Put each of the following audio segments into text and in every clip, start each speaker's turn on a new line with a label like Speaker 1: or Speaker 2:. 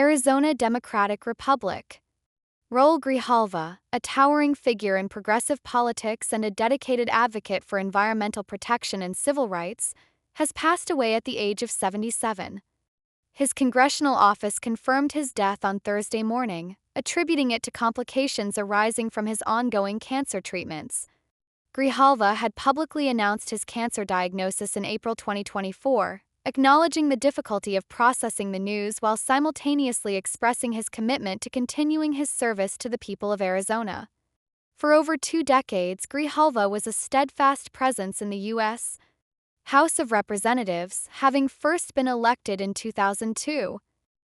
Speaker 1: Arizona Democratic Republic. Raúl Grijalva, a towering figure in progressive politics and a dedicated advocate for environmental protection and civil rights, has passed away at the age of 77. His congressional office confirmed his death on Thursday morning, attributing it to complications arising from his ongoing cancer treatments. Grijalva had publicly announced his cancer diagnosis in April 2024, acknowledging the difficulty of processing the news while simultaneously expressing his commitment to continuing his service to the people of Arizona. For over 2 decades, Grijalva was a steadfast presence in the U.S. House of Representatives, having first been elected in 2002.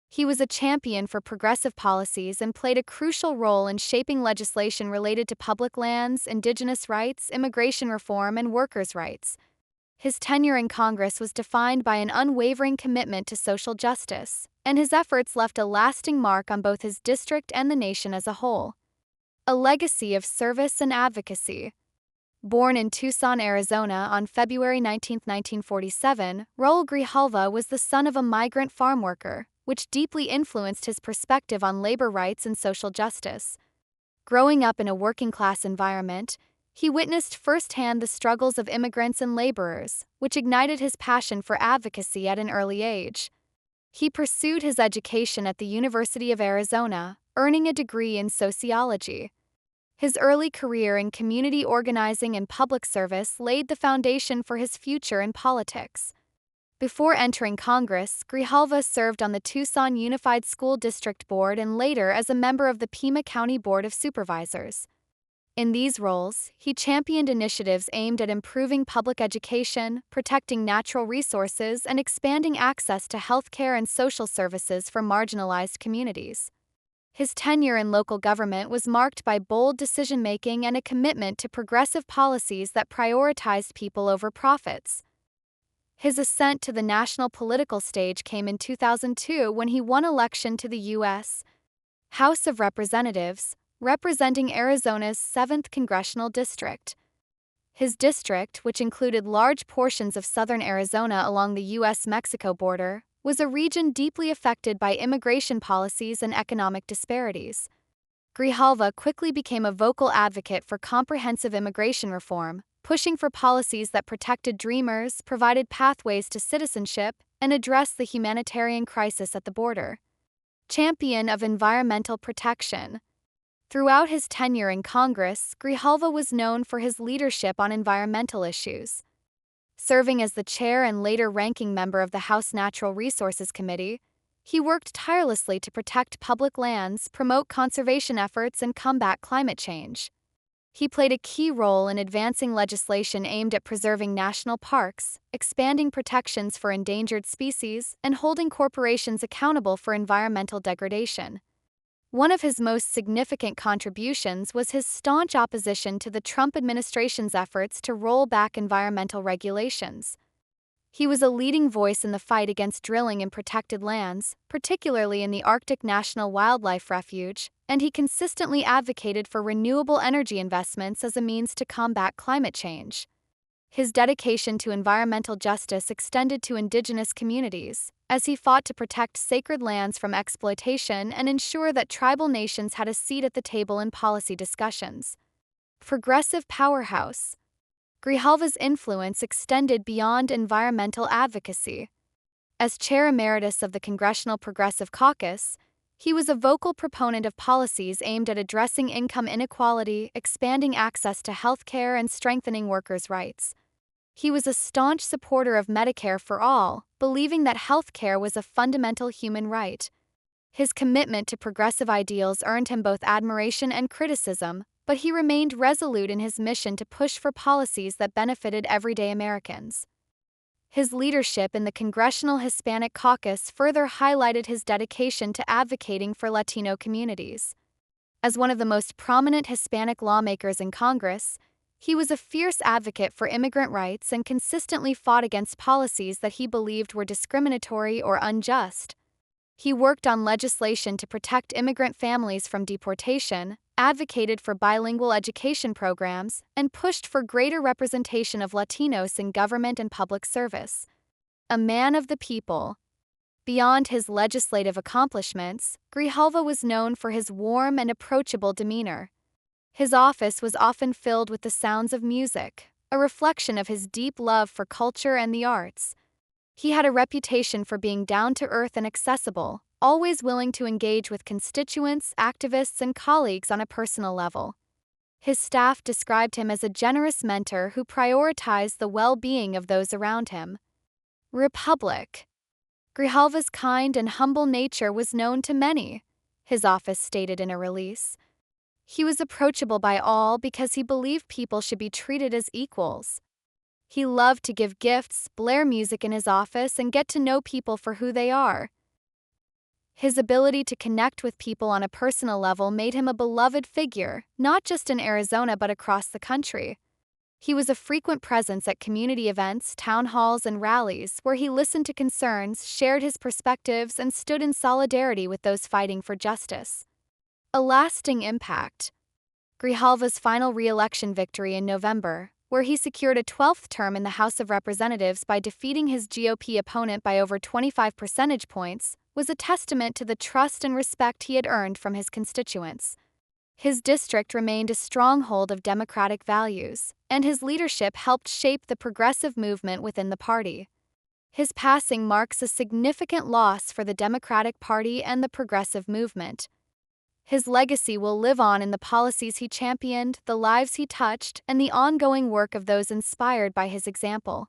Speaker 1: He was a champion for progressive policies and played a crucial role in shaping legislation related to public lands, indigenous rights, immigration reform, and workers' rights. His tenure in Congress was defined by an unwavering commitment to social justice, and his efforts left a lasting mark on both his district and the nation as a whole. A legacy of service and advocacy. Born in Tucson, Arizona on February 19, 1947, Raúl Grijalva was the son of a migrant farm worker, which deeply influenced his perspective on labor rights and social justice. Growing up in a working-class environment, he witnessed firsthand the struggles of immigrants and laborers, which ignited his passion for advocacy at an early age. He pursued his education at the University of Arizona, earning a degree in sociology. His early career in community organizing and public service laid the foundation for his future in politics. Before entering Congress, Grijalva served on the Tucson Unified School District Board and later as a member of the Pima County Board of Supervisors. In these roles, he championed initiatives aimed at improving public education, protecting natural resources, and expanding access to healthcare and social services for marginalized communities. His tenure in local government was marked by bold decision-making and a commitment to progressive policies that prioritized people over profits. His ascent to the national political stage came in 2002 when he won election to the U.S. House of Representatives, representing Arizona's 7th Congressional District. His district, which included large portions of southern Arizona along the U.S.-Mexico border, was a region deeply affected by immigration policies and economic disparities. Grijalva quickly became a vocal advocate for comprehensive immigration reform, pushing for policies that protected dreamers, provided pathways to citizenship, and addressed the humanitarian crisis at the border. Champion of environmental protection. Throughout his tenure in Congress, Grijalva was known for his leadership on environmental issues. Serving as the chair and later ranking member of the House Natural Resources Committee, he worked tirelessly to protect public lands, promote conservation efforts, and combat climate change. He played a key role in advancing legislation aimed at preserving national parks, expanding protections for endangered species, and holding corporations accountable for environmental degradation. One of his most significant contributions was his staunch opposition to the Trump administration's efforts to roll back environmental regulations. He was a leading voice in the fight against drilling in protected lands, particularly in the Arctic National Wildlife Refuge, and he consistently advocated for renewable energy investments as a means to combat climate change. His dedication to environmental justice extended to indigenous communities, as he fought to protect sacred lands from exploitation and ensure that tribal nations had a seat at the table in policy discussions. Progressive powerhouse. Grijalva's influence extended beyond environmental advocacy. As chair emeritus of the Congressional Progressive Caucus, he was a vocal proponent of policies aimed at addressing income inequality, expanding access to health care, and strengthening workers' rights. He was a staunch supporter of Medicare for all, believing that health care was a fundamental human right. His commitment to progressive ideals earned him both admiration and criticism, but he remained resolute in his mission to push for policies that benefited everyday Americans. His leadership in the Congressional Hispanic Caucus further highlighted his dedication to advocating for Latino communities. As one of the most prominent Hispanic lawmakers in Congress, he was a fierce advocate for immigrant rights and consistently fought against policies that he believed were discriminatory or unjust. He worked on legislation to protect immigrant families from deportation, advocated for bilingual education programs, and pushed for greater representation of Latinos in government and public service. A man of the people. Beyond his legislative accomplishments, Grijalva was known for his warm and approachable demeanor. His office was often filled with the sounds of music, a reflection of his deep love for culture and the arts. He had a reputation for being down-to-earth and accessible, always willing to engage with constituents, activists, and colleagues on a personal level. His staff described him as a generous mentor who prioritized the well-being of those around him. Republic. Grijalva's kind and humble nature was known to many, his office stated in a release. He was approachable by all because he believed people should be treated as equals. He loved to give gifts, blare music in his office, and get to know people for who they are. His ability to connect with people on a personal level made him a beloved figure, not just in Arizona but across the country. He was a frequent presence at community events, town halls, and rallies where he listened to concerns, shared his perspectives, and stood in solidarity with those fighting for justice. A lasting impact. Grijalva's final re-election victory in November, where he secured a 12th term in the House of Representatives by defeating his GOP opponent by over 25 percentage points, was a testament to the trust and respect he had earned from his constituents. His district remained a stronghold of democratic values, and his leadership helped shape the progressive movement within the party. His passing marks a significant loss for the Democratic Party and the progressive movement. His legacy will live on in the policies he championed, the lives he touched, and the ongoing work of those inspired by his example.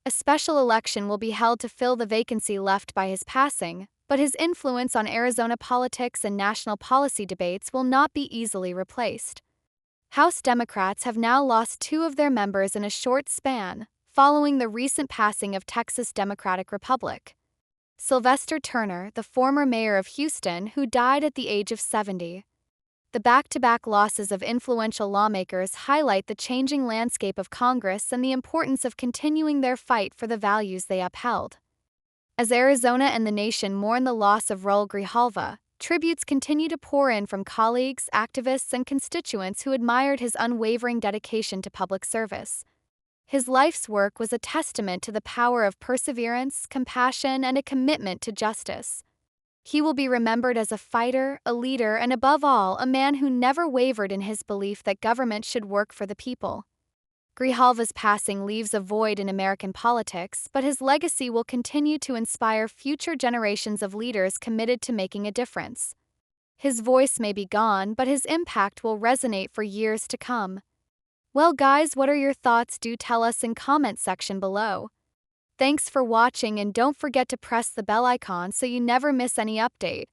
Speaker 1: A special election will be held to fill the vacancy left by his passing, but his influence on Arizona politics and national policy debates will not be easily replaced. House Democrats have now lost 2 of their members in a short span, following the recent passing of Texas Democratic Republic. Sylvester Turner, the former mayor of Houston, who died at the age of 70. The back-to-back losses of influential lawmakers highlight the changing landscape of Congress and the importance of continuing their fight for the values they upheld. As Arizona and the nation mourn the loss of Raúl Grijalva, tributes continue to pour in from colleagues, activists, and constituents who admired his unwavering dedication to public service. His life's work was a testament to the power of perseverance, compassion, and a commitment to justice. He will be remembered as a fighter, a leader, and above all, a man who never wavered in his belief that government should work for the people. Grijalva's passing leaves a void in American politics, but his legacy will continue to inspire future generations of leaders committed to making a difference. His voice may be gone, but his impact will resonate for years to come. Well guys, what are your thoughts? Do tell us in comment section below. Thanks for watching, and don't forget to press the bell icon so you never miss any update.